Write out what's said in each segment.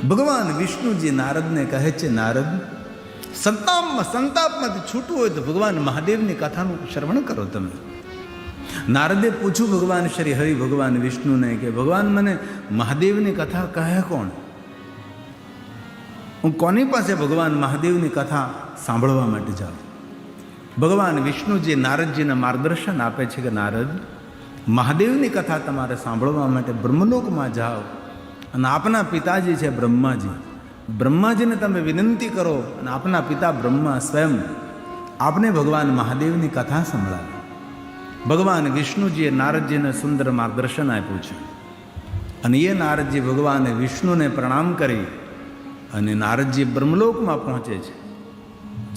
ભગવાન વિષ્ણુજી નારદને કહે છે, નારદ, સંતાપમાંથી છૂટવું હોય તો ભગવાન મહાદેવની કથાનું શ્રવણ કરો તમે. નારદે પૂછ્યું ભગવાન શ્રી હરિ ભગવાન વિષ્ણુને કે ભગવાન મને મહાદેવની કથા કહે કોણ? હું કોની પાસે ભગવાન મહાદેવની કથા સાંભળવા માટે જાઉં? ભગવાન વિષ્ણુજી નારદજીને માર્ગદર્શન આપે છે કે નારદ, મહાદેવની કથા તમારે સાંભળવા માટે બ્રહ્મલોકમાં જાઓ અને આપના પિતાજી છે બ્રહ્માજી, બ્રહ્માજીને તમે વિનંતી કરો અને આપના પિતા બ્રહ્મા સ્વયં આપને ભગવાન મહાદેવની કથા સંભળાવે. ભગવાન વિષ્ણુજીએ નારદજીને સુંદર માર્ગદર્શન આપ્યું છે અને એ નારદજી ભગવાન વિષ્ણુને પ્રણામ કરી અને નારદજી બ્રહ્મલોકમાં પહોંચે છે,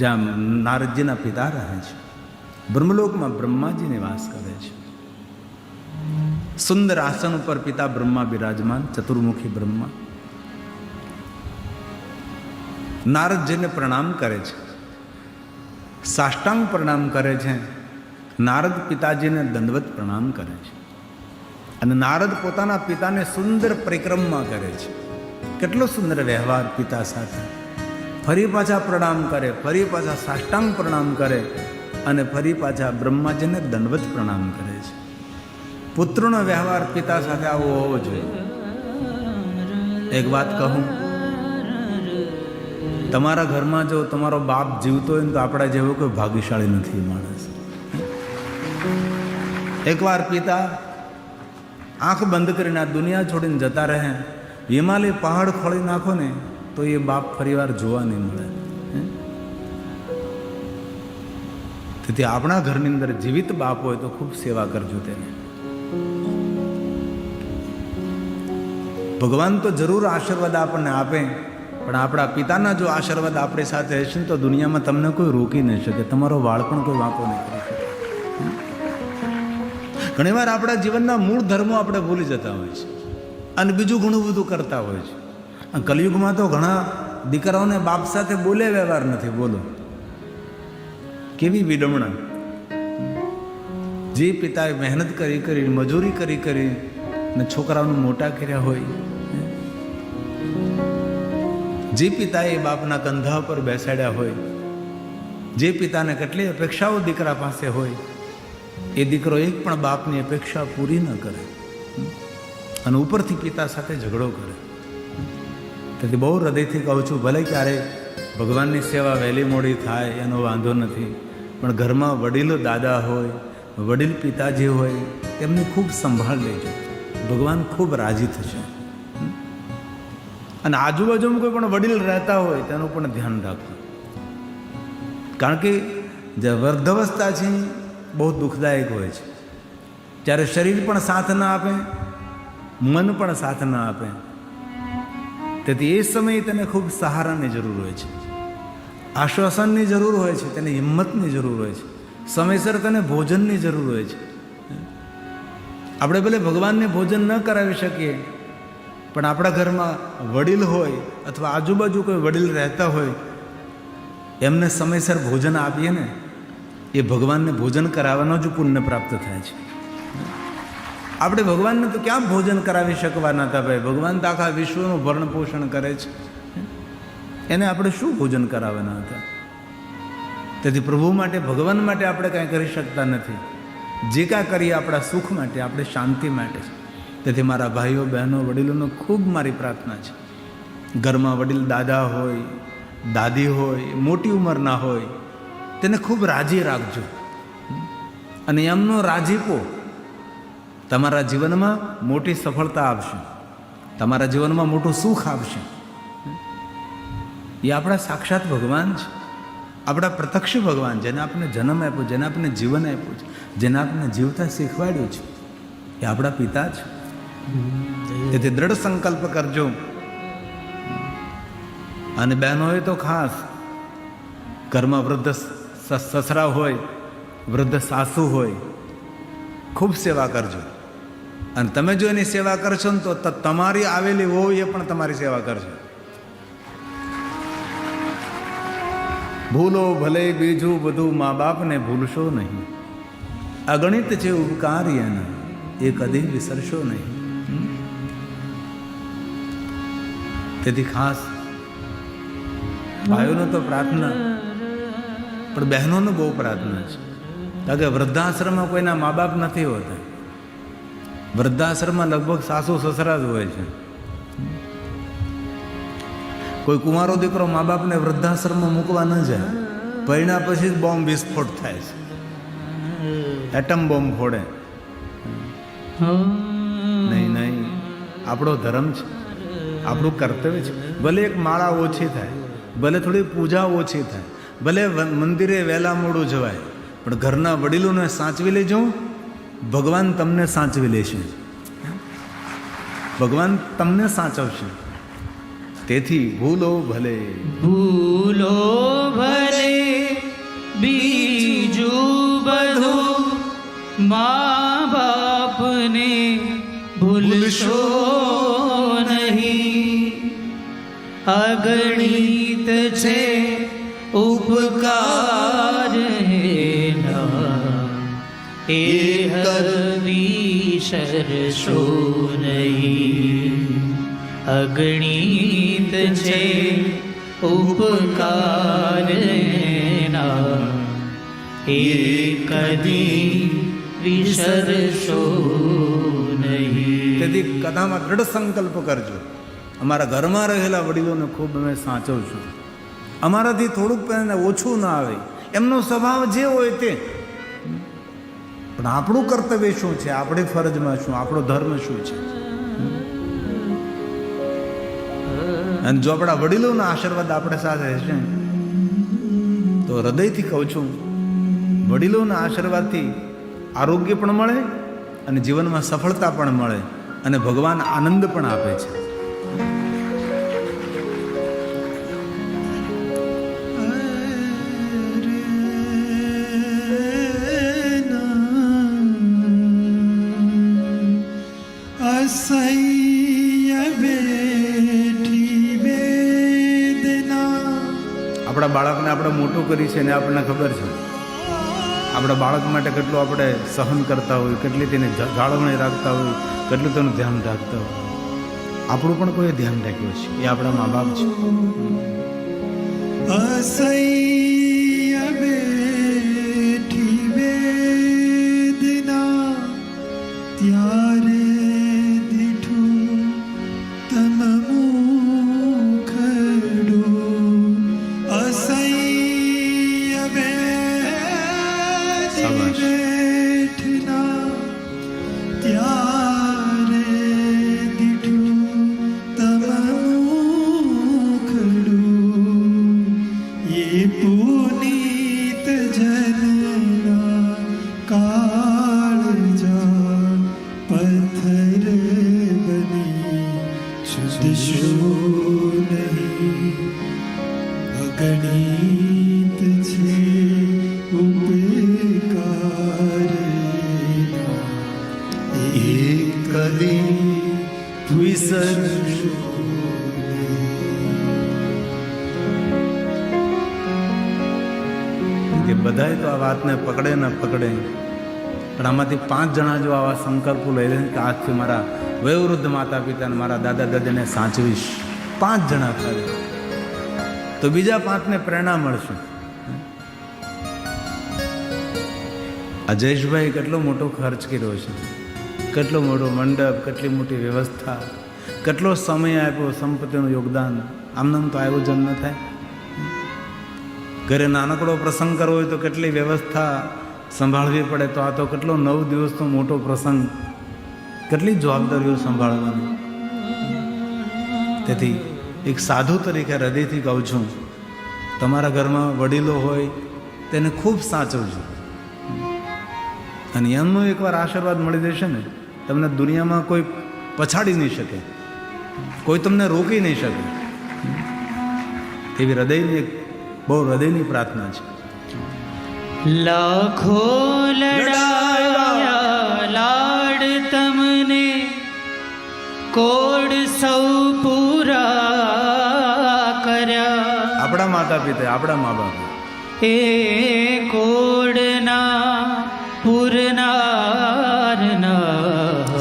જ્યાં નારદજીના પિતા રહે છે. બ્રહ્મલોકમાં બ્રહ્માજી નિવાસ કરે છે. સુંદર આસન ઉપર પિતા બ્રહ્મા બિરાજમાન, ચતુર્મુખી બ્રહ્મા નારદજીને પ્રણામ કરે છે, સાષ્ટાંગ પ્રણામ કરે છે. નારદ પિતાજીને દંડવત પ્રણામ કરે છે અને નારદ પોતાના પિતાને સુંદર પરિક્રમા કરે છે. કેટલો સુંદર વ્યવહાર પિતા સાથે. ફરી પાછા પ્રણામ કરે, ફરી પાછા સાષ્ટાંગ પ્રણામ કરે અને ફરી પાછા બ્રહ્માજીને દંડવત પ્રણામ કરે છે. પુત્રનો વ્યવહાર પિતા સાથે આવો હોવો જોઈએ. એક વાત કહું, તમારા ઘરમાં જો તમારો બાપ જીવતો હોય તો આપણા જેવો કોઈ ભાગ્યશાળી નથી માણસ. એકવાર પિતા આંખ બંધ કરીને આ દુનિયા છોડીને જતા રહે, હિમાલય પહાડ ખોળી નાખો ને તો એ બાપ ફરીવાર જોવા નહીં મળે. તેથી આપણા ઘરની અંદર જીવિત બાપ હોય તો ખૂબ સેવા કરજો તેને. ભગવાન તો જરૂર આશીર્વાદ આપણને આપે, પણ આપણા પિતાના જો આશીર્વાદ આપણી સાથે હશે ને તો દુનિયામાં તમને કોઈ રોકી નહીં શકે, તમારો વાળ પણ કોઈ વાંકો નહીં કરી શકે. ઘણીવાર આપણા જીવનના મૂળ ધર્મો આપણે ભૂલી જતા હોય છે અને બીજું ઘણું બધું કરતા હોય છે. કલિયુગમાં તો ઘણા દીકરાઓને બાપ સાથે બોલે વ્યવહાર નથી. બોલો કેવી વિડમણા. જે પિતાએ મહેનત કરી મજૂરી કરી ને છોકરાઓને મોટા કર્યા હોય, જે પિતાએ બાપના કંધા પર બેસાડ્યા હોય, જે પિતાને કેટલી અપેક્ષાઓ દીકરા પાસે હોય, એ દીકરો એક પણ બાપની અપેક્ષા પૂરી ન કરે અને ઉપરથી પિતા સાથે ઝઘડો કરે. તેથી બહુ હૃદયથી કહું છું, ભલે ક્યારે ભગવાનની સેવા વહેલી મોડી થાય એનો વાંધો નથી, પણ ઘરમાં વડીલો દાદા હોય, વડીલ પિતાજી હોય, તેમની ખૂબ સંભાળ લેજો. ભગવાન ખૂબ રાજી થશે. અને આજુબાજુમાં કોઈ પણ વડીલ રહેતા હોય તેનું પણ ધ્યાન રાખો, કારણ કે જે વૃદ્ધાવસ્થા છે બહુ દુઃખદાયક હોય છે. જ્યારે શરીર પણ સાથ ના આપે, મન પણ સાથ ના આપે, તેથી એ સમયે તેને ખૂબ સહારાની જરૂર હોય છે, આશ્વાસનની જરૂર હોય છે, તેને હિંમતની જરૂર હોય છે, સમયસર તેને ભોજનની જરૂર હોય છે. આપણે ભલે ભગવાનને ભોજન ન કરાવી શકીએ, પણ આપણા ઘરમાં વડીલ હોય અથવા આજુબાજુ કોઈ વડીલ રહેતા હોય, એમને સમયસર ભોજન આપીએ ને, એ ભગવાનને ભોજન કરાવવાનો જ પુણ્ય પ્રાપ્ત થાય છે. આપણે ભગવાનને તો ક્યાં ભોજન કરાવી શકવાના હતા ભાઈ? ભગવાન તો આખા વિશ્વનું ભરણ પોષણ કરે છે, એને આપણે શું ભોજન કરાવવાના હતા? તેથી પ્રભુ માટે, ભગવાન માટે આપણે કાંઈ કરી શકતા નથી. જે કાંઈ કરીએ આપણા સુખ માટે, આપણી શાંતિ માટે છે. તેથી મારા ભાઈઓ બહેનો વડીલોનો ખૂબ મારી પ્રાર્થના છે, ઘરમાં વડીલ દાદા હોય, દાદી હોય, મોટી ઉંમરના હોય, તેને ખૂબ રાજી રાખજો. અને એમનો રાજીપો તમારા જીવનમાં મોટી સફળતા આપશે, તમારા જીવનમાં મોટું સુખ આપશે. એ આપણા સાક્ષાત ભગવાન છે, આપણા પ્રત્યક્ષ ભગવાન, જેને આપણે જન્મ આપ્યો, જેને આપણે જીવન આપ્યું છે, જેને આપણે જીવતા શીખવાડ્યું છે, એ આપણા પિતા છે. તેથી દ્રઢ સંકલ્પ કરજો. અને બહેનોએ તો ખાસ, ઘરમાં વૃદ્ધ સસરા હોય, વૃદ્ધ સાસુ હોય, ખૂબ સેવા કરજો. અને તમે જો એની સેવા કરશો ને તો તમારી આવેલી હોય એ પણ તમારી સેવા કરશે. ભૂલો ભલે બીજું બધું, મા બાપને ભૂલશો નહીં. અગણિત છે ઉપકાર એના, એ કદી વિસરશો નહીં. તેથી ખાસ ભાઈઓનો તો પ્રાર્થના, પણ બહેનોનો બહુ પ્રાર્થના છે. કારણ કે વૃદ્ધાશ્રમમાં કોઈના મા બાપ નથી હોતા. વૃદ્ધાશ્રમમાં લગભગ સાસુ સસરા જ હોય છે. કોઈ કુંવારો દીકરો મા બાપને વૃદ્ધાશ્રમમાં મૂકવા ન જાય. પરિણા પછી જ બોમ્બ વિસ્ફોટ થાય છે, એટમ બોમ્બ ફોડે. નહીં નહીં, આપણો ધર્મ છે, આપણું કર્તવ્ય છે. ભલે એક માળા ઓછી થાય, ભલે થોડી પૂજા ઓછી થાય, ભલે મંદિરે વહેલા મોડું જવાય, પણ ઘરના વડીલોને સાચવી લેજો. ભગવાન તમને સાચવી લેશે, ભગવાન તમને સાચવશે. તેથી ભૂલો ભલે બીજું બધું મા બાપને ભૂલશો નહીં. અગણિત છે ઉપકાર એ વિસરશો નહીં. અગણિત છે ઉપકાર એ કદી વિસરશો નહીં. તેથી કથામાં દ્રઢ સંકલ્પ કરજો, અમારા ઘરમાં રહેલા વડીલોને ખૂબ અમે સાચવશું. અમારાથી થોડુંક ઓછું ના આવે, એમનો સ્વભાવ જે હોય તે. પણ આપણું કર્તવ્ય શું છે, આપણી ફરજમાં શું, આપણો ધર્મ શું છે. અને જો આપણા વડીલોના આશીર્વાદ આપણે સાથે હશે તો હૃદયથી કહું છું, વડીલોના આશીર્વાદથી આરોગ્ય પણ મળે અને જીવનમાં સફળતા પણ મળે અને ભગવાન આનંદ પણ આપે છે. આપણા બાળકને આપણે મોટું કરી છે ને આપણને ખબર છે. આપણા બાળક માટે કેટલું આપણે સહન કરતા હોય, કેટલી તેને જાળવણી રાખતા હોય, કેટલું તેનું ધ્યાન રાખતા હોય. આપણું પણ કોઈ ધ્યાન રાખ્યું છે, એ આપણા મા બાપ છે. અસહ્ય બેઠી વેદના ત્યારે દીઠું તમ મુખડું. અસહ્ય બેઠના ત્યારે દીઠું તમ મુખડું. એ પુનીત જનના કાળજા પથ્થર બની શુદ્ધશો નહીં. અગણિત છે ઉપકાર એ કદી વિસરશો. બધાય તો આ વાતને પકડે ન પકડે, પણ આમાંથી 5 જણા જો આવા સંકલ્પો લઈ લે કે આજથી મારા વયોવૃદ્ધ માતા પિતાને, મારા દાદા દાદીને સાચવીશ, 5 જણા થાય તો બીજા 5ને પ્રેરણા મળશે. આ જયેશભાઈ કેટલો મોટો ખર્ચ કર્યો છે, કેટલો મોટો મંડપ, કેટલી મોટી વ્યવસ્થા, કેટલો સમય આપ્યો, સંપત્તિનું યોગદાન. આમનામ તો આયોજન ન થાય. ઘરે નાનકડો પ્રસંગ કરવો હોય તો કેટલી વ્યવસ્થા સંભાળવી પડે. તો આ તો કેટલો 9 દિવસનો મોટો પ્રસંગ, કેટલી જવાબદારીઓ સંભાળવાની. તેથી એક સાધુ તરીકે હૃદયથી કહું છું, તમારા ઘરમાં વડીલો હોય તેને ખૂબ સાચવજો. અને એમનો એકવાર આશીર્વાદ મળી જશે ને, તમને દુનિયામાં કોઈ પછાડી નહીં શકે, કોઈ તમને રોકી નહીં શકે. એવી હૃદયની એક બહુ હૃદયની પ્રાર્થના છે. લાખો લડાયા લાડ તમને કોડ સૌ પૂરા કર્યા. આપણા માતા પિતા, આપણા મા બાપ એ કોડના પૂરનારના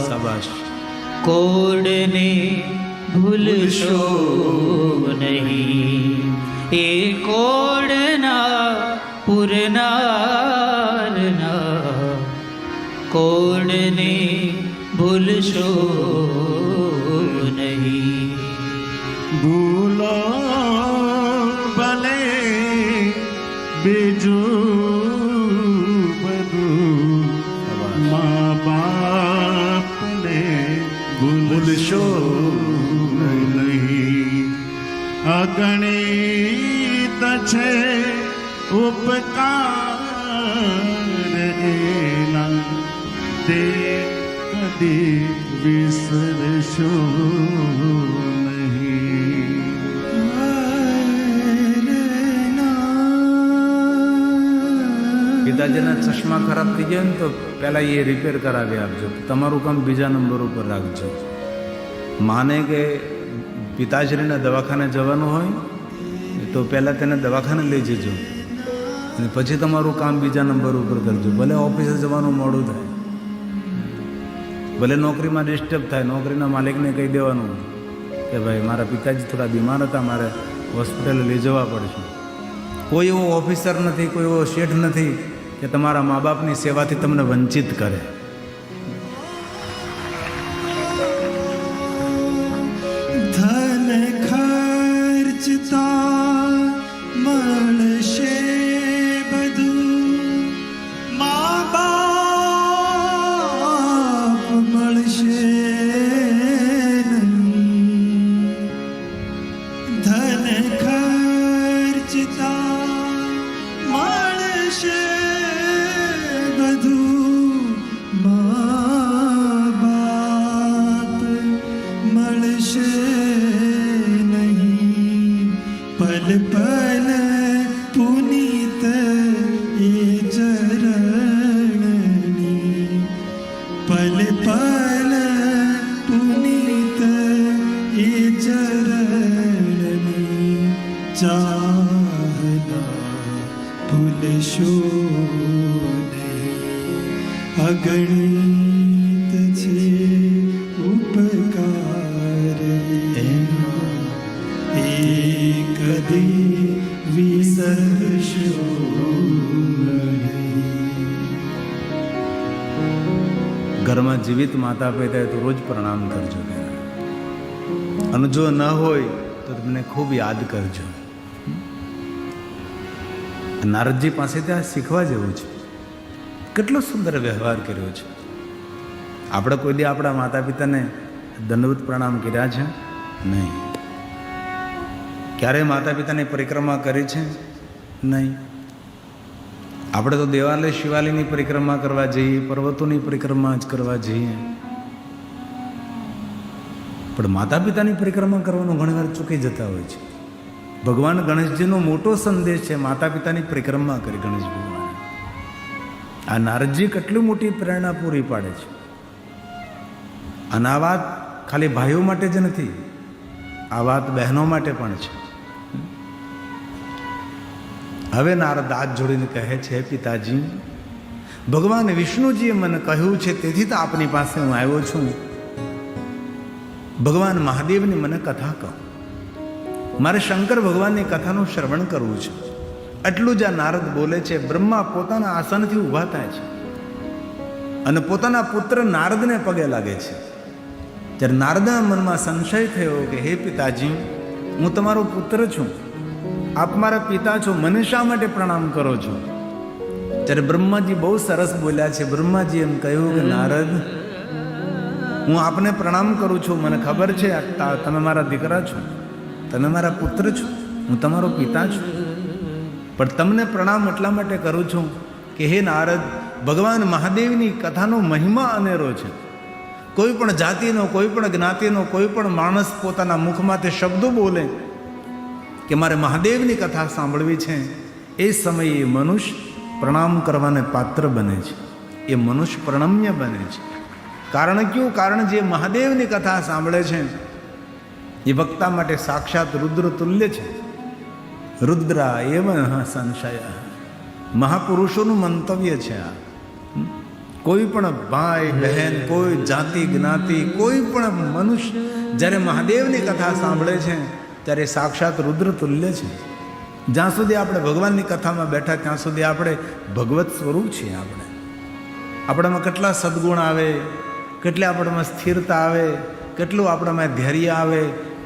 શાબાશ. કોડને ભૂલશો નહીં. એ કોડના પુરનારના કોડને ભૂલશો નહીં. ભૂલો ભલે બીજું બધું, મા બાપને ભૂલશો નહીં. અગણિત છે ઉપકાર એના, તે કદી વિસરશો નહીં. પિતાજીના ચશ્મા ખરાબ થઈ ગયા ને તો પહેલાં એ રિપેર કરાવી આપજો, તમારું કામ બીજા નંબર ઉપર રાખજો. માને કે પિતાશ્રીને દવાખાને જવાનું હોય તો પહેલાં તેને દવાખાને લઈ જજો અને પછી તમારું કામ બીજા નંબર ઉપર કરજો. ભલે ઓફિસે જવાનું મોડું થાય, ભલે નોકરીમાં ડિસ્ટર્બ થાય, નોકરીના માલિકને કહી દેવાનું કે ભાઈ મારા પિતાજી થોડા બીમાર હતા, મારે હોસ્પિટલે લઈ જવા પડશે. કોઈ એવો ઓફિસર નથી, કોઈ એવો શેઠ નથી કે તમારા મા બાપની સેવાથી તમને વંચિત કરે. ધન ખર્ચતા મળશે બધું, મા બાપ મળશે નહીં. ધન ખર્ચતા મળશે બધું, મા બાપ મળશે નહીં. પલ પલ પુનિત એ ચરણની, પલ પલ પુનિત એ ચરણની ચાહના ભૂલશો નહીં. અગણિત છે ઉપકાર એના, એ કદી વિસરશો નહીં. ઘરમાં જીવિત માતા પિતા હોય તો રોજ પ્રણામ કરજો, અને જો ન હોય તો તમને ખૂબ યાદ કરજો. નારદજી પાસેથી આ શીખવા જેવું છે. કેટલો સુંદર વ્યવહાર કર્યો છે. આપણે કોઈ દી આપણા માતા પિતાને દંડવત પ્રણામ કર્યા છે? નહીં. ક્યારેય માતા પિતાની પરિક્રમા કરી છે? નહીં. આપણે તો દેવાલય શિવાલયની પરિક્રમા કરવા જઈએ, પર્વતોની પરિક્રમા જ કરવા જઈએ, પણ માતા પિતાની પરિક્રમા કરવાનું ઘણીવાર ચૂકી જતા હોય છે. ભગવાન ગણેશજીનો મોટો સંદેશ છે, માતા પિતાની પરિક્રમા કરી ગણેશ ભગવાન. આ નારદજી કેટલી મોટી પ્રેરણા પૂરી પાડે છે. અને આ વાત ખાલી ભાઈઓ માટે જ નથી, આ વાત બહેનો માટે પણ છે. હવે નારદ હાથ જોડીને કહે છે, પિતાજી, ભગવાન વિષ્ણુજીએ મને કહ્યું છે, તેથી તો આપની પાસે હું આવ્યો છું. ભગવાન મહાદેવની મને કથા કહો, મારે શંકર ભગવાનની કથાનું શ્રવણ કરવું છે. એટલું જ આ નારદ બોલે છે. બ્રહ્મા પોતાના આસનથી ઊભા થાય છે અને પોતાના પુત્ર નારદને પગે લાગે છે. ત્યારે નારદના મનમાં સંશય થયો કે હે પિતાજી, હું તમારો પુત્ર છું, આપ મારા પિતા છો, મને શા માટે પ્રણામ કરો છો? ત્યારે બ્રહ્માજી બહુ સરસ બોલ્યા છે. બ્રહ્માજી એમ કહ્યું કે નારદ, હું આપને પ્રણામ કરું છું, મને ખબર છે તમે મારા દીકરા છો, તમે મારા પુત્ર છો, હું તમારો પિતા છું, પણ તમને પ્રણામ એટલા માટે કરું છું કે હે નારદ, ભગવાન મહાદેવની કથાનો મહિમા અનેરો છે. કોઈ પણ જાતિનો, કોઈ પણ જ્ઞાતિનો કોઈ પણ માણસ પોતાના મુખમાંથી શબ્દો બોલે કે મારે મહાદેવની કથા સાંભળવી છે, એ સમયે મનુષ્ય પ્રણામ કરવાને પાત્ર બને છે, એ મનુષ્ય પ્રણમ્ય બને છે. કારણ ક્યું? કારણ જે મહાદેવની કથા સાંભળે છે એ વક્તા માટે સાક્ષાત રુદ્ર તુલ્ય છે. રુદ્રા એવ સંશય, મહાપુરુષોનું મંતવ્ય છે આ. કોઈ પણ ભાઈ બહેન, કોઈ જાતિ જ્ઞાતિ, કોઈ પણ મનુષ્ય જ્યારે મહાદેવની કથા સાંભળે છે ત્યારે સાક્ષાત રુદ્ર તુલ્ય છે. જ્યાં સુધી આપણે ભગવાનની કથામાં બેઠા ત્યાં સુધી આપણે ભગવત સ્વરૂપ છીએ. આપણામાં કેટલા સદગુણ આવે, કેટલી આપણામાં સ્થિરતા આવે, કેટલું આપણામાં ધૈર્ય આવે,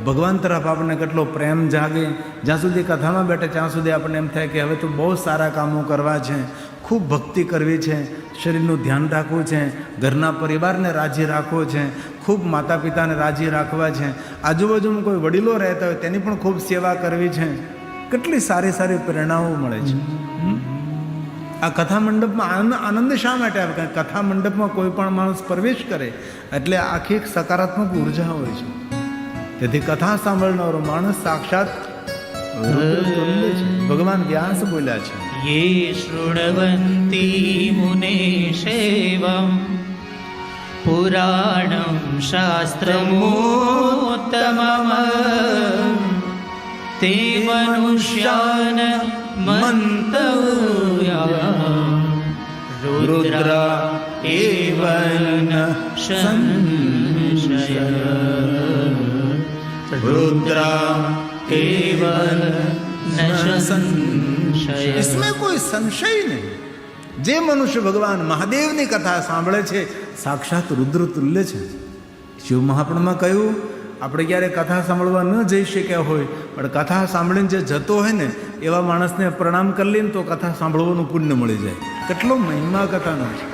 ભગવાન તરફ આપણને કેટલો પ્રેમ જાગે. જ્યાં સુધી કથામાં બેઠે ત્યાં સુધી આપણને એમ થાય કે હવે તો બહુ સારા કામો કરવા છે, ખૂબ ભક્તિ કરવી છે, શરીરનું ધ્યાન રાખવું છે, ઘરના પરિવારને રાજી રાખવો છે, ખૂબ માતા પિતાને રાજી રાખવા છે, આજુબાજુમાં કોઈ વડીલો રહેતા હોય તેની પણ ખૂબ સેવા કરવી છે. કેટલી સારી સારી પ્રેરણાઓ મળે છે. આ કથા મંડપમાં આનંદ શા માટે આવે? કારણ કથા મંડપમાં કોઈ પણ માણસ પ્રવેશ કરે એટલે આખી એક સકારાત્મક ઉર્જા હોય છે. તેથી કથા સાંભળનારો માણસ સાક્ષાત ભગવાન વ્યાસ બોલ્યા છે, ये शृण्वन्ति मुने सेवं पुराणं शास्त्रमोत्तमम् ते मनुष्यान् मन्तव्याम् रुद्र एव न संशयः रुद्र एव न संशयः. इसमें कोई संशय नहीं. જે મનુષ્ય ભગવાન મહાદેવની કથા સાંભળે છે સાક્ષાત રુદ્ર તુલ્ય છે. શિવ મહાપુરાણમાં કહ્યું, આપણે ક્યારે કથા સાંભળવા ન જઈ શક્યા હોય પણ કથા સાંભળીને જે જતો હોય ને એવા માણસને પ્રણામ કરી લઈને તો કથા સાંભળવાનું પુણ્ય મળી જાય. કેટલો મહિમા કથાનો છે.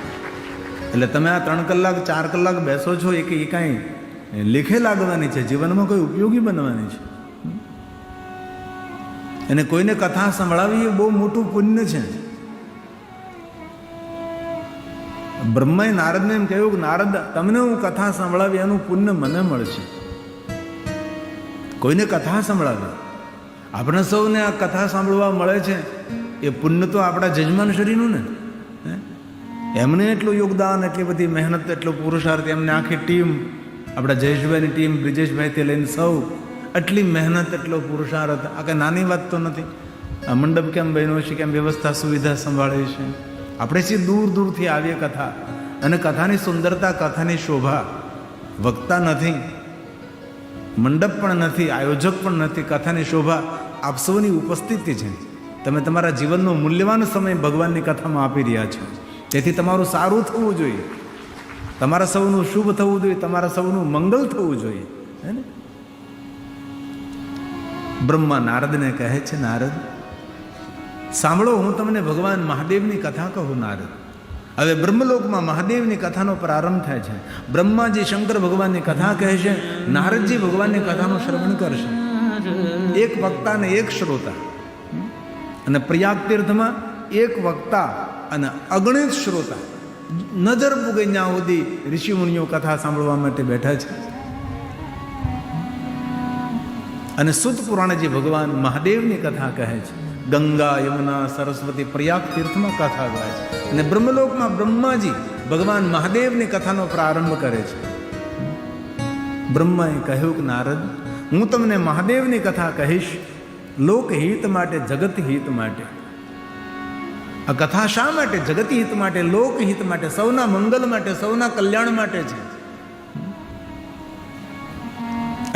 એટલે તમે આ 3 કલાક 4 કલાક બેસો છો એ કાંઈ લેખે લાગવાની છે, જીવનમાં કોઈ ઉપયોગી બનવાની છે. અને કોઈને કથા સંભળાવી એ બહુ મોટું પુણ્ય છે. બ્રહ્માએ નારદને એમ કહ્યું કે નારદ, તમને હું કથા સંભળાવી એનું પુણ્ય મને મળશે. કોઈને કથા સંભળાવી, આપણે સૌને આ કથા સાંભળવા મળે છે એ પુણ્ય તો આપણા જજમાન શરીરનું ને. એમને એટલું યોગદાન, એટલી બધી મહેનત, એટલો પુરુષાર્થ, એમને આખી ટીમ, આપણા જયેશભાઈની ટીમ, બ્રિજેશભાઈથી લઈને સૌ આટલી મહેનત, એટલો પુરુષાર્થ. આ કંઈ નાની વાત તો નથી. આ મંડપ કેમ બન્યો છે, કેમ વ્યવસ્થા સુવિધા સંભાળે છે. આપણે સી દૂર દૂરથી આવીએ કથા, અને કથાની સુંદરતા, કથાની શોભા વક્તા નથી, મંડપ પણ નથી, આયોજક પણ નથી. કથાની શોભા આપ સૌની ઉપસ્થિતિ છે. તમે તમારા જીવનનો મૂલ્યવાન સમય ભગવાનની કથામાં આપી રહ્યા છો. તેથી તમારું સારું થવું જોઈએ, તમારા સૌનું શુભ થવું જોઈએ, તમારા સૌનું મંગળ થવું જોઈએ. હે ને? બ્રહ્મા નારદને કહે છે, નારદ સાંભળો, હું તમને ભગવાન મહાદેવની કથા કહું. નારદ, હવે બ્રહ્મલોકમાં મહાદેવની કથાનો પ્રારંભ થાય છે. બ્રહ્માજી શંકર ભગવાનની કથા કહે છે, નારદજી ભગવાનની કથાનું શ્રવણ કરશે. એક વક્તા અને એક શ્રોતા. અને પ્રયાગ તીર્થમાં એક વક્તા અને અગણિત શ્રોતા, નજર પૂગે ત્યાં સુધી ઋષિમુનિઓ કથા સાંભળવા માટે બેઠા છે. અને સુત પુરાણજી ભગવાન મહાદેવની કથા કહે છે. ગંગા, યમુના, સરસ્વતી, પ્રયાગ તીર્થમાં કથા ગાય છે. અને બ્રહ્મલોકમાં બ્રહ્માજી ભગવાન મહાદેવની કથાનો પ્રારંભ કરે છે. બ્રહ્માએ કહ્યું કે નારદ, હું તમને મહાદેવની કથા કહીશ, લોકહિત માટે, જગત હિત માટે. આ કથા શા માટે? જગત હિત માટે, લોકહિત માટે, સૌના મંગલ માટે, સૌના કલ્યાણ માટે છે.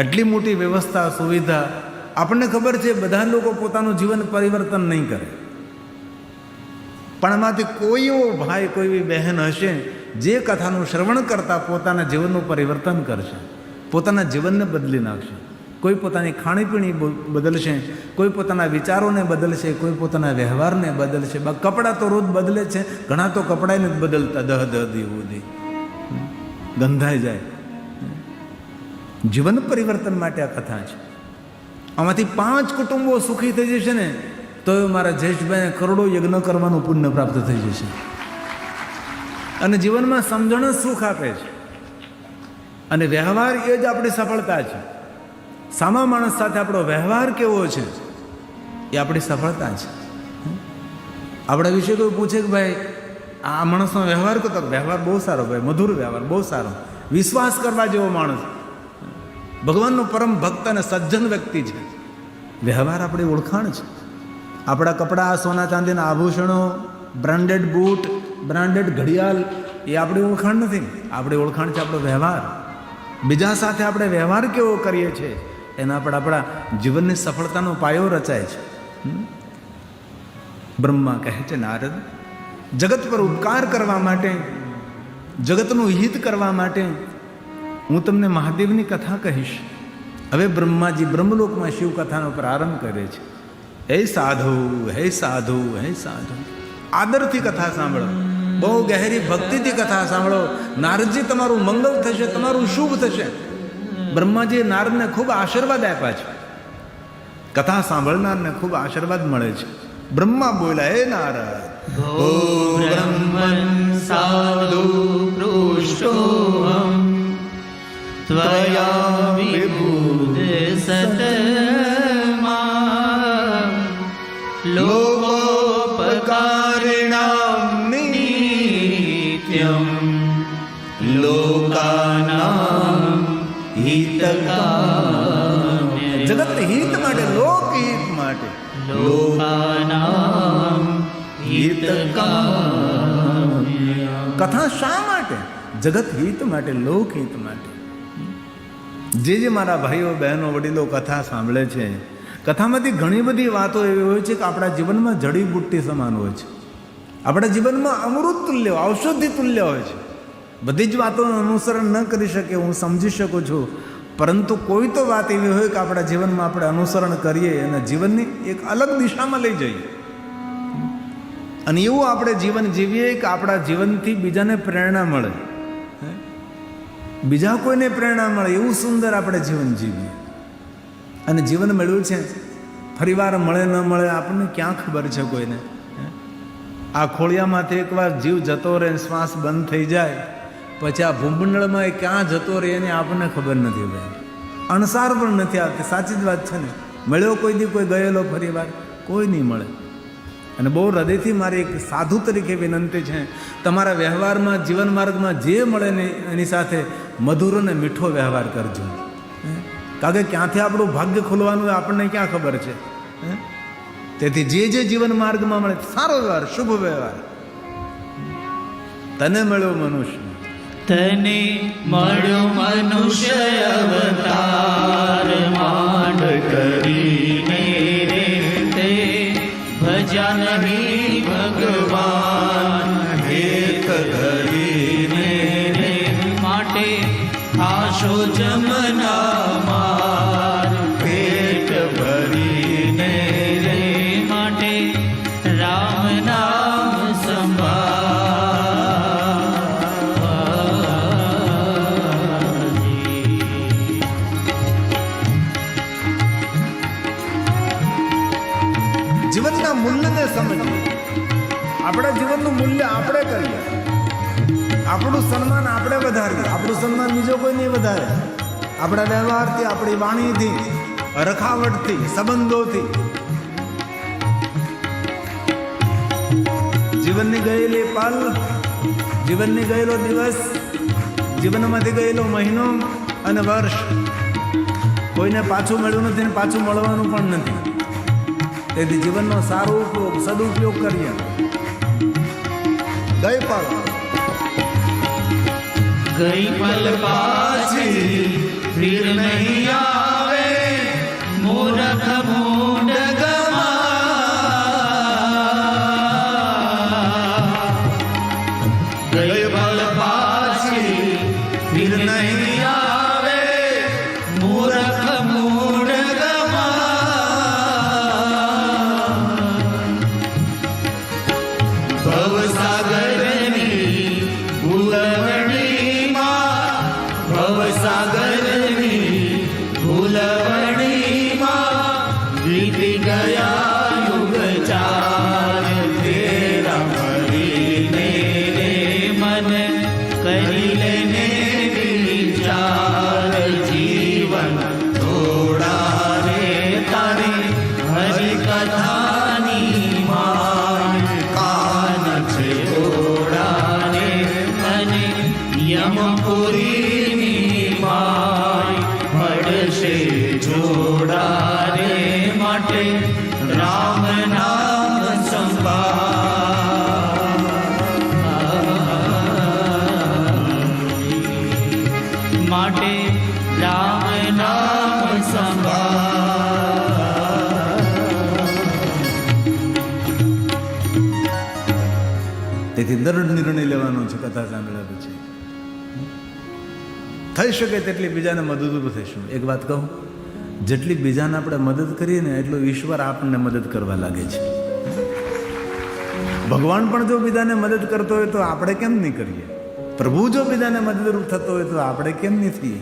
આટલી મોટી વ્યવસ્થા, સુવિધા. આપણને ખબર છે બધા લોકો પોતાનું જીવન પરિવર્તન નહીં કરે, પણ એમાંથી કોઈ એવો ભાઈ, કોઈ એવી બહેન હશે જે કથાનું શ્રવણ કરતા પોતાના જીવનનું પરિવર્તન કરશે, પોતાના જીવનને બદલી નાખશે. કોઈ પોતાની ખાણીપીણી બદલશે, કોઈ પોતાના વિચારોને બદલશે, કોઈ પોતાના વ્યવહારને બદલશે. કપડાં તો રોજ બદલે છે, ઘણા તો કપડાં નથી બદલતા, દહ સુધી ગંધાઈ જાય. જીવન પરિવર્તન માટે આ કથા છે. આમાંથી 5 કુટુંબો સુખી થઈ જશે ને તો મારા જયેશભાઈને કરોડો યજ્ઞ કરવાનું પુણ્ય પ્રાપ્ત થઈ જશે. અને જીવનમાં સમજણ જ સુખ આપે છે. અને વ્યવહાર એ જ આપણી સફળતા છે. સામા માણસ સાથે આપણો વ્યવહાર કેવો છે એ આપણી સફળતા છે. આપણા વિશે કોઈ પૂછે કે ભાઈ આ માણસનો વ્યવહાર કરતો, વ્યવહાર બહુ સારો, ભાઈ મધુર વ્યવહાર, બહુ સારો, વિશ્વાસ કરવા જેવો માણસ, ભગવાનનો પરમ ભક્ત અને સજ્જન વ્યક્તિ છે. વ્યવહાર આપણી ઓળખાણ છે. આપણા કપડાં, સોના ચાંદીના આભૂષણો, બ્રાન્ડેડ બૂટ, બ્રાન્ડેડ ઘડિયાળ એ આપણી ઓળખાણ નથી. આપણી ઓળખાણ છે આપણો વ્યવહાર. બીજા સાથે આપણે વ્યવહાર કેવો કરીએ છીએ એના પર આપણા જીવનની સફળતાનો પાયો રચાય છે. બ્રહ્મા કહે છે, નારદ, જગત પર ઉપકાર કરવા માટે, જગતનું હિત કરવા માટે હું તમને મહાદેવની કથા કહીશ. હવે બ્રહ્માજી બ્રહ્મલોકમાં શિવ કથાનો પ્રારંભ કરે છે. હે સાધુ, હે સાધુ, હે સાધુ, આદરથી કથા સાંભળો, બહુ ગહેરી ભક્તિથી કથા સાંભળો. નારદજી, તમારું મંગળ થશે, તમારું શુભ થશે. બ્રહ્માજીએ નારદને ખૂબ આશીર્વાદ આપ્યા છે. કથા સાંભળનારને ખૂબ આશીર્વાદ મળે છે. બ્રહ્મા બોલ્યા, હે નારદ, ભો બ્રહ્મન સાધુ પૃષ્ટોહમ ત્વયા વિબુધ સતમા લોકોપકારિણામ નિત્યમ લોકાનામ હિતકામ્ય. જગત હિત માટે, લોકહિત માટે, લોકાનામ હિતકામ્ય. કથા શા માટે? જગત હિત માટે, લોકહિત માટે. જે મારા ભાઈઓ બહેનો વડીલો કથા સાંભળે છે, કથામાંથી ઘણી બધી વાતો એવી હોય છે કે આપણા જીવનમાં જડીબુટ્ટી સમાન હોય છે. આપણા જીવનમાં અમૃત તુલ્ય, ઔષધિ તુલ્ય હોય છે. બધી જ વાતોનું અનુસરણ ન કરી શકે, હું સમજી શકું છું, પરંતુ કોઈ તો વાત એવી હોય કે આપણા જીવનમાં આપણે અનુસરણ કરીએ અને જીવનની એક અલગ દિશામાં લઈ જઈએ, અને એવું આપણે જીવન જીવીએ કે આપણા જીવનથી બીજાને પ્રેરણા મળે, બીજા કોઈને પ્રેરણા મળે, એવું સુંદર આપણે જીવન જીવીએ. અને જીવન મળ્યું છે, ફરીવાર મળે ન મળે આપણને ક્યાં ખબર છે કોઈને? આ ખોળિયામાંથી એકવાર જીવ જતો રહે, શ્વાસ બંધ થઈ જાય, પછી આ ભૂમંડળમાં એ ક્યાં જતો રહે એની આપણને ખબર નથી ભાઈ. અણસાર પણ નથી આવતી. સાચી જ વાત છે ને? મળ્યો કોઈ દી કોઈ ગયેલો ફરીવાર? કોઈ નહીં મળે. અને બહુ હૃદયથી મારી એક સાધુ તરીકે વિનંતી છે, તમારા વ્યવહારમાં, જીવન માર્ગમાં જે મળે ને એની સાથે મધુર અને મીઠો વ્યવહાર કરજો. કારણ કે ક્યાંથી આપણું ભાગ્ય ખોલવાનું આપણને ક્યાં ખબર છે? તેથી જે જીવન માર્ગમાં મળે સારો વ્યવહાર, શુભ વ્યવહાર. તને મળ્યો મનુષ્ય, તને મળ્યો મનુષ્ય અવતાર, માંડ કરીને રે તે ભજ્યા નહીં ભગવાન, હેત ધરીને રે માટે આશો જમના માર, પેટ ભરીને રે માટે રામ નામ જીવનના મૂલ્યને સમજીએ. આપણા જીવનનું મૂલ્ય આપણે કરીએ, આપણું સન્માન આપણે વધારીએ. આપણું સન્માન બીજો કોઈ નહીં વધારે. આપણા વ્યવહારથી, આપણી વાણીથી, રખાવટથી, સંબંધોથી. જીવનની ગયેલી પલ, જીવનની ગયેલો દિવસ, જીવનમાંથી ગયેલો મહિનો અને વર્ષ કોઈને પાછું મળ્યું નથી ને પાછું મળવાનું પણ નથી. તેથી જીવનનો સારો ઉપયોગ, સદુપયોગ કરીએ. ગઈ પલ પાછી ફિર નહીં આવે, મૂર્ખ મૂંડ ગમા. ગઈ પલ પાછી ફિર નહીં આવે, મૂર્ખ મૂંડ ગમા. ભવસાગરની ભૂલવણીમાં, ભવસાગરની ભૂલવણીમાં વીતી ગયા યુગ ચાર, તેરા ફરીને રે મન કરી લેને વિચાર. જીવન થોડા રે તારે હરિ કથાની માન, કાન છે ઓડા રે અને યમપુરીની માય મળશે જોડા રે માટે રામ નામ સંભાળ. માટે તેથી દૃઢ નિર્ણય લેવાનો છે કથા સાંભળ્યા પછી. થઈ શકે તેટલી બીજાને મદદરૂપ થઈશું. એક વાત કહું, જેટલી બીજાને આપણે મદદ કરીએ ને એટલું ઈશ્વર આપણને મદદ કરવા લાગે છે. ભગવાન પણ જો બીજાને મદદ કરતો હોય તો આપણે કેમ નહીં કરીએ? પ્રભુ જો બીજાને મદદરૂપ થતો હોય તો આપણે કેમ નહીં થઈએ?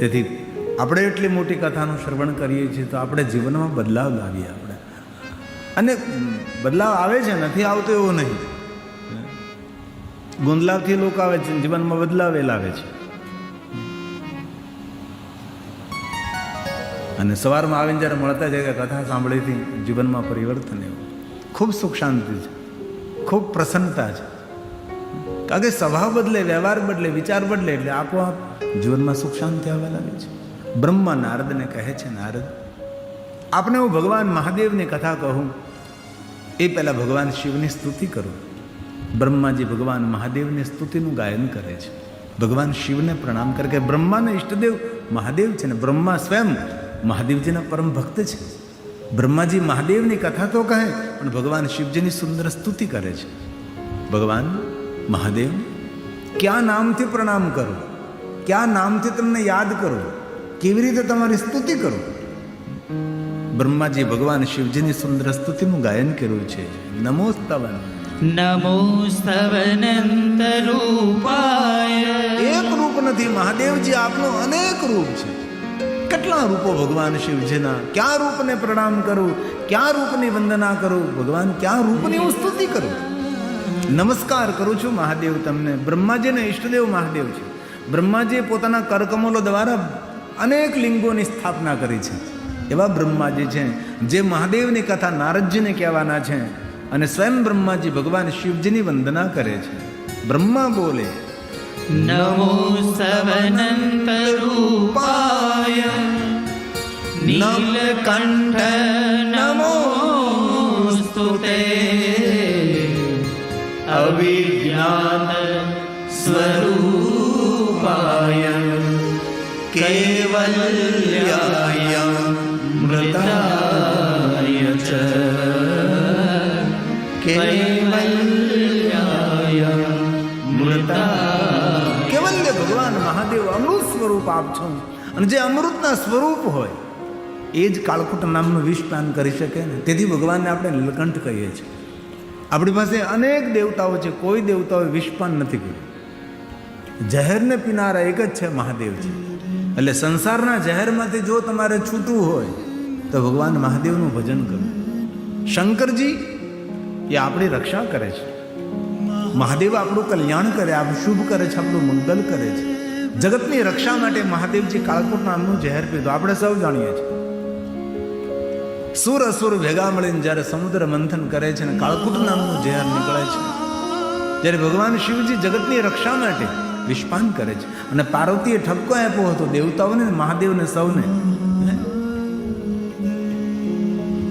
તેથી આપણે એટલી મોટી કથાનું શ્રવણ કરીએ છીએ તો આપણે જીવનમાં બદલાવ લાવીએ. આપણે અને બદલાવ આવે છે, નથી આવતો એવું નહીં. ગુંદલાવથી લોકો આવે છે, જીવનમાં બદલાવ એ લાવે છે. અને સવારમાં આવીને જ્યારે મળતા જાય કે કથા સાંભળીથી જીવનમાં પરિવર્તન એવું, ખૂબ સુખ શાંતિ છે, ખૂબ પ્રસન્નતા છે. કારણ કે સ્વભાવ બદલે, વ્યવહાર બદલે, વિચાર બદલે એટલે આપોઆપ જીવનમાં સુખ શાંતિ આવવા લાગે છે. બ્રહ્મા નારદને કહે છે, નારદ આપણે હું ભગવાન મહાદેવની કથા કહું એ પહેલાં ભગવાન શિવની સ્તુતિ કરું. બ્રહ્માજી ભગવાન મહાદેવની સ્તુતિનું ગાયન કરે છે. ભગવાન શિવને પ્રણામ કરે કે બ્રહ્માના ઈષ્ટદેવ મહાદેવ છે ને બ્રહ્મા સ્વયં મહાદેવજીના પરમ ભક્ત છે. બ્રહ્માજી મહાદેવની કથા તો કહે પણ ભગવાન શિવજીની સુંદર સ્તુતિ કરે છે. ભગવાન મહાદેવ ક્યાં નામથી પ્રણામ કરું, ક્યાં નામથી તમને યાદ કરું, કેવી રીતે તમારી સ્તુતિ કરું? બ્રહ્માજી ભગવાન શિવજીની સુંદર સ્તુતિનું ગાયન કર્યું છે. નમો સ્તવન નમો સ્તવનંત રૂપાય. એક રૂપ નથી મહાદેવજી, આપનું અનેક રૂપ છે. કેટલા રૂપો ભગવાન શિવજીના, ક્યાં રૂપને પ્રણામ કરું, ક્યાં રૂપની વંદના કરું, ભગવાન ક્યાં રૂપની હું સ્તુતિ કરું, નમસ્કાર કરું છું મહાદેવ તમને. બ્રહ્માજીને ઈષ્ટદેવ મહાદેવ છે. બ્રહ્માજીએ પોતાના કરકમલો દ્વારા અનેક લિંગોની સ્થાપના કરી છે. એવા બ્રહ્માજી છે જે મહાદેવની કથા નારદજીને કહેવાના છે અને સ્વયં બ્રહ્માજી ભગવાન શિવજીની વંદના કરે છે. બ્રહ્મા બોલે નમો સવનંત રૂપાય નીલકંઠ નમો સ્તુતે અવિજ્ઞાન સ્વરૂપાય કેવલ્યાય મૃતાય ચ કેવલ્યાય મૃતાય. કેવલ્ય ભગવાન મહાદેવ અમૃત સ્વરૂપ આપ છો અને જે અમૃતના સ્વરૂપ હોય એ જ કાળકૂટ નામનું વિષ પાન કરી શકે ને. તેથી ભગવાનને આપણે નીલકંઠ કહીએ છીએ. આપણી પાસે અનેક દેવતાઓ છે, કોઈ દેવતાઓએ વિષપાન નથી કર્યું. ઝેરને પીનારા એક જ છે મહાદેવજી. એટલે સંસારના ઝેરમાંથી જો તમારે છૂટવું હોય તો ભગવાન મહાદેવનું ભજન કરો. શંકરજી એ આપણી રક્ષા કરે છે. મહાદેવ આપણું કલ્યાણ કરે, આપણું શુભ કરે છે, આપણું મંગલ કરે છે. જગતની રક્ષા માટે મહાદેવજી કાળકૂટ નામનું ઝેર પીધું. આપણે સૌ જાણીએ છીએ. સુર અસુર ભેગા મળીને જ્યારે સમુદ્ર મંથન કરે છે ને કાળકૂટ નામનું ઝેર નીકળે છે, જ્યારે ભગવાન શિવજી જગતની રક્ષા માટે વિષપાન કરે છે. અને પાર્વતીએ ઠપકો આપ્યો હતો દેવતાઓને, મહાદેવને, સૌને.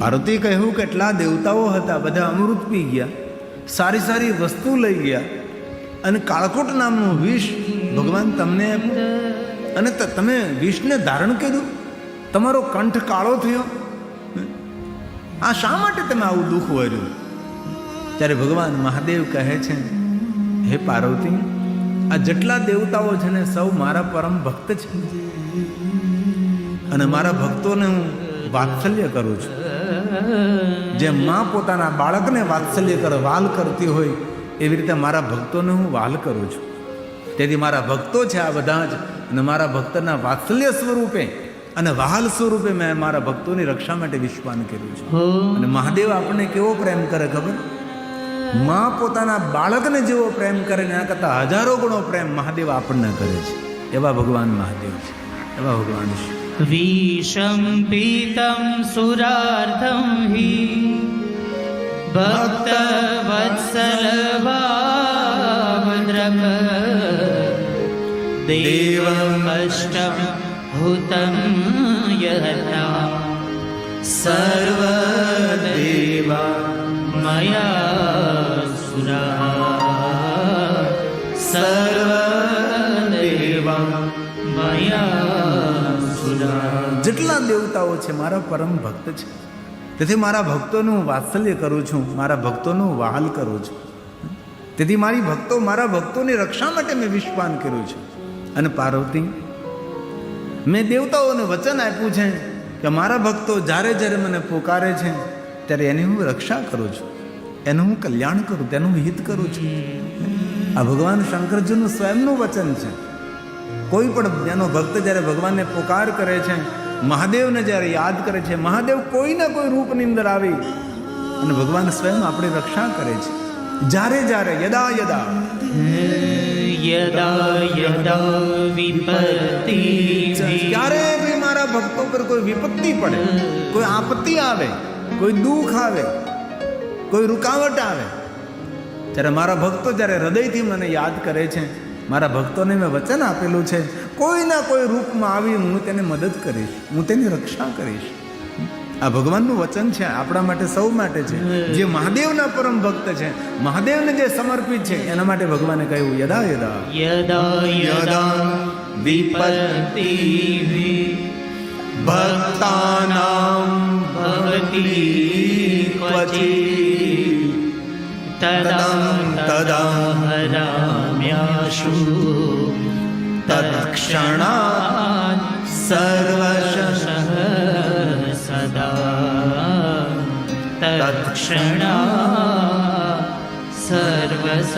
પાર્વતીએ કહ્યું કે એટલા દેવતાઓ હતા, બધા અમૃત પી ગયા, સારી સારી વસ્તુ લઈ ગયા અને કાળકૂટ નામનું વિષ ભગવાન તમને આપ્યું અને તમે વિષને ધારણ કર્યું, તમારો કંઠ કાળો થયો. આ શા માટે તમે આવું દુઃખ વર્યું? ત્યારે ભગવાન મહાદેવ કહે છે, હે પાર્વતી, આ જેટલા દેવતાઓ છે ને સૌ મારા પરમ ભક્ત છે અને મારા ભક્તોને હું વાત્સલ્ય કરું છું. જેમ માં પોતાના બાળકને વાત્સલ્ય કરે, વાલ કરતી હોય, એવી રીતે મારા ભક્તોને હું વાલ કરું છું. તેથી મારા ભક્તો છે આ બધા જ, અને મારા ભક્તના વાત્સલ્ય સ્વરૂપે અને વહાલ સ્વરૂપે મેં મારા ભક્તોની રક્ષા માટે વિષપાન કર્યું છે. અને મહાદેવ આપણને કેવો પ્રેમ કરે ખબર? માં પોતાના બાળકને જેવો પ્રેમ કરે ને એના કરતાં હજારો ગણો પ્રેમ મહાદેવ આપણને કરે છે. એવા ભગવાન મહાદેવ છે, એવા ભગવાન છે. વિષમ પીતમ સુરાર્ધમ હિ ભક્ત વત્સલ ભાવદ્રક દેવમ અષ્ટમ હુતમ યહતા સર્વદેવા મયા સુરા સર્વદેવા મયા જેટલા દેવતાઓ છે મારા પરમ ભક્ત છે. તેથી મારા ભક્તોનું વાત્સલ્ય કરું છું, મારા ભક્તોનું વહાલ કરું છું. તેથી મારા ભક્તોની રક્ષા માટે મેં વિષપાન કર્યું છે. અને પાર્વતી, મેં દેવતાઓને વચન આપ્યું છે કે મારા ભક્તો જ્યારે જ્યારે મને પોકારે છે ત્યારે એની હું રક્ષા કરું છું, એનું હું કલ્યાણ કરું, તેનું હિત કરું છું. આ ભગવાન શંકરજીનું સ્વયંનું વચન છે. કોઈ પણ એનો ભક્ત જ્યારે ભગવાનને પોકાર કરે છે, મહાદેવને જ્યારે યાદ કરે છે, મહાદેવ કોઈના કોઈ રૂપની અંદર આવી અને ભગવાન સ્વયં આપણી રક્ષા કરે છે. જ્યારે જ્યારે યદા યદા યદા યદા વિપત્તિ, ક્યારે બી મારા ભક્તો પર કોઈ વિપત્તિ પડે, કોઈ આપત્તિ આવે, કોઈ દુઃખ આવે, કોઈ રૂકાવટ આવે, ત્યારે મારા ભક્તો જ્યારે હૃદયથી મને યાદ કરે છે, મારા ભક્તોને મેં વચન આપેલું છે કોઈના કોઈ રૂપમાં આવી હું તેને મદદ કરીશ, હું તેની રક્ષા કરીશ. આ ભગવાનનું વચન છે, આપણા માટે સૌ માટે છે. જે મહાદેવના પરમ ભક્ત છે, મહાદેવને જે સમર્પિત છે, એના માટે ભગવાને કહ્યું યદા યદા યદા યદા વિપત્તિ ભક્તાનાં ભવતિ ક્વચિત તદા હરામ્યાશુ તત્ક્ષણાત્ સર્વશઃ સદા તત્ક્ષણાત્ સર્વશઃ.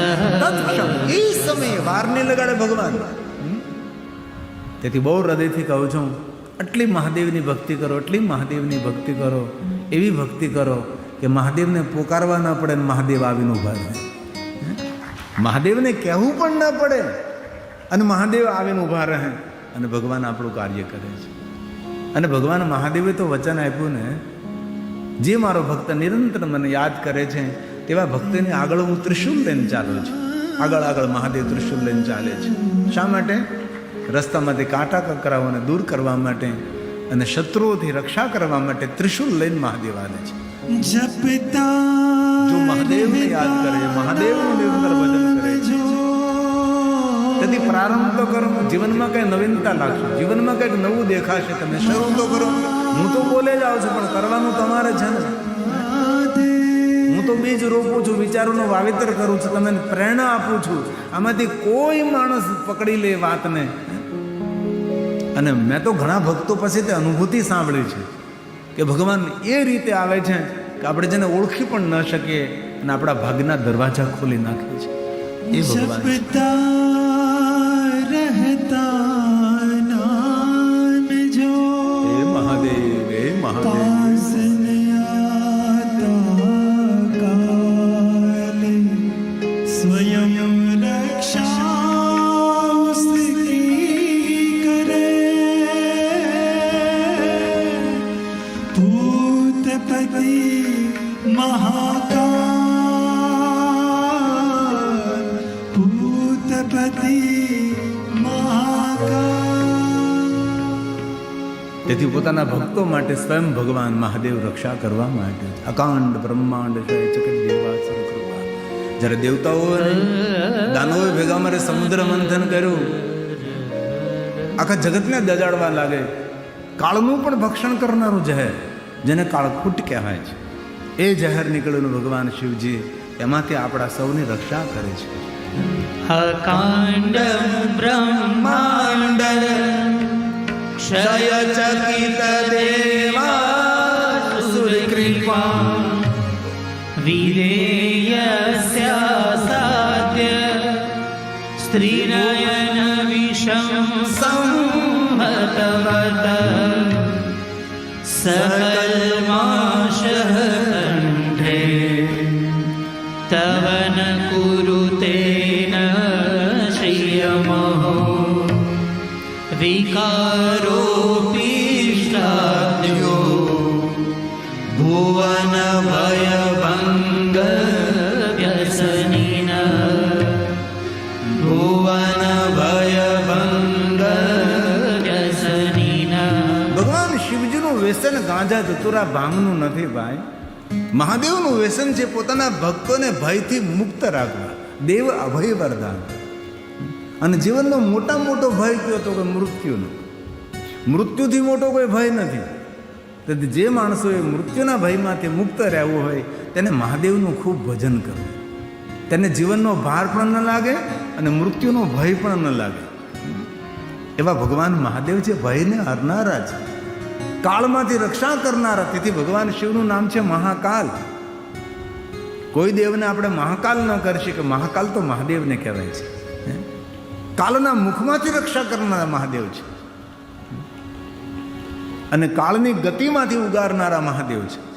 એ સમયે વાર નહીં લગાડે ભગવાન. તેથી બહુ હૃદયથી કહું છું, આટલી મહાદેવની ભક્તિ કરો, એટલી મહાદેવની ભક્તિ કરો, એવી ભક્તિ કરો કે મહાદેવને પોકારવા ન પડે ને મહાદેવ આવીને ઊભા રહે. મહાદેવને કહેવું પણ ન પડે અને મહાદેવ આવીને ઊભા રહે અને ભગવાન આપણું કાર્ય કરે છે. અને ભગવાન મહાદેવે તો વચન આપ્યું ને, જે મારો ભક્ત નિરંતર મને યાદ કરે છે તેવા ભક્તને આગળ હું ત્રિશુલ લઈને ચાલું છું. આગળ આગળ મહાદેવ ત્રિશુલ લઈને ચાલે છે. શા માટે? રસ્તામાંથી કાંટા કકરાઓને દૂર કરવા માટે અને શત્રુઓથી રક્ષા કરવા માટે ત્રિશુલ લઈને મહાદેવ આવે છે. જપતા જો મહાદેવને યાદ કરે, મહાદેવનું નિરંતર ભજન કરે છે, તેથી પ્રારંભ તો કરો. જીવનમાં કંઈ નવીનતા લાગશે, જીવનમાં કંઈક નવું દેખાશે. તમે શરૂ તો કરો. હું તો બોલે જ આવું છું, પણ કરવાનું તમારે છે ને. હું તો બીજ રોપું છું, વિચારોનું વાવેતર કરું છું, તમને પ્રેરણા આપું છું. આમાંથી કોઈ માણસ પકડી લે વાતને. અને મેં તો ઘણા ભક્તો પાસેથી અનુભૂતિ સાંભળી છે કે ભગવાન એ રીતે આવે છે કે આપણે જેને ઓળખી પણ ન શકીએ અને આપણા ભાગના દરવાજા ખોલી નાખે છે. એ ભગવાન છે. जपता रहता नाम जो હે મહાદેવ, હે મહાદેવ. पास न आता काले स्वयं रक्षा उसकी करे भूतपति महाकाल भूतपति તેથી પોતાના ભક્તો માટે સ્વયં ભગવાન મહાદેવ રક્ષા કરવા માટે અકાંડ બ્રહ્માંડ ચકદેવાસુર કૃપા. જ્યારે દેવતાઓ દાનવોએ ભેગા મારે સમુદ્ર મંથન કર્યું, આખા જગતને દજાડવા લાગે. કાળનું પણ ભક્ષણ કરનારું ઝેર, જેને કાળકૂટ કહેવાય છે, એ ઝેર નીકળેલું ભગવાન શિવજી એમાંથી આપણા સૌની રક્ષા કરે છે. અકાંડ બ્રહ્માંડ ક્ષય ચકિત દેવાસુર કૃપા વિરેયસ્યા સાધ્ય સ્ત્રીનયન વિષમ સંહતવત સકલ્માશ કંઠે તવન કુરુતેન શ્રિયમહો વિકારોપીષ્ટાદ્યો ભુવન ભયભંગ વ્યસનિન ભુવન ભયભંગ વ્યસનિન. ભગવાન શિવજીનું વ્યસન ગાંજા ધતુરા ભાંગનું નથી ભાઈ. મહાદેવનું વ્યસન છે પોતાના ભક્તોને ભયથી મુક્ત રાખવા. દેવ અભય વરદાન. અને જીવનનો મોટા મોટો ભય કયો તો કે મૃત્યુનો. મૃત્યુથી મોટો કોઈ ભય નથી. તો જે માણસોએ મૃત્યુના ભયમાંથી મુક્ત રહેવું હોય તેને મહાદેવનું ખૂબ ભજન કરવું. તેને જીવનનો ભાર પણ ન લાગે અને મૃત્યુનો ભય પણ ન લાગે. એવા ભગવાન મહાદેવ છે, ભયને હરનારા છે, કાળમાંથી રક્ષા કરનારા. તેથી ભગવાન શિવનું નામ છે મહાકાલ. કોઈ દેવને આપણે મહાકાલ ન કરી શકીએ. મહાકાલ તો મહાદેવને કહેવાય છે. કાળના મુખમાંથી રક્ષા કરનારા મહાદેવ છે અને કાળની ગતિમાંથી ઉગારનારા મહાદેવ છે.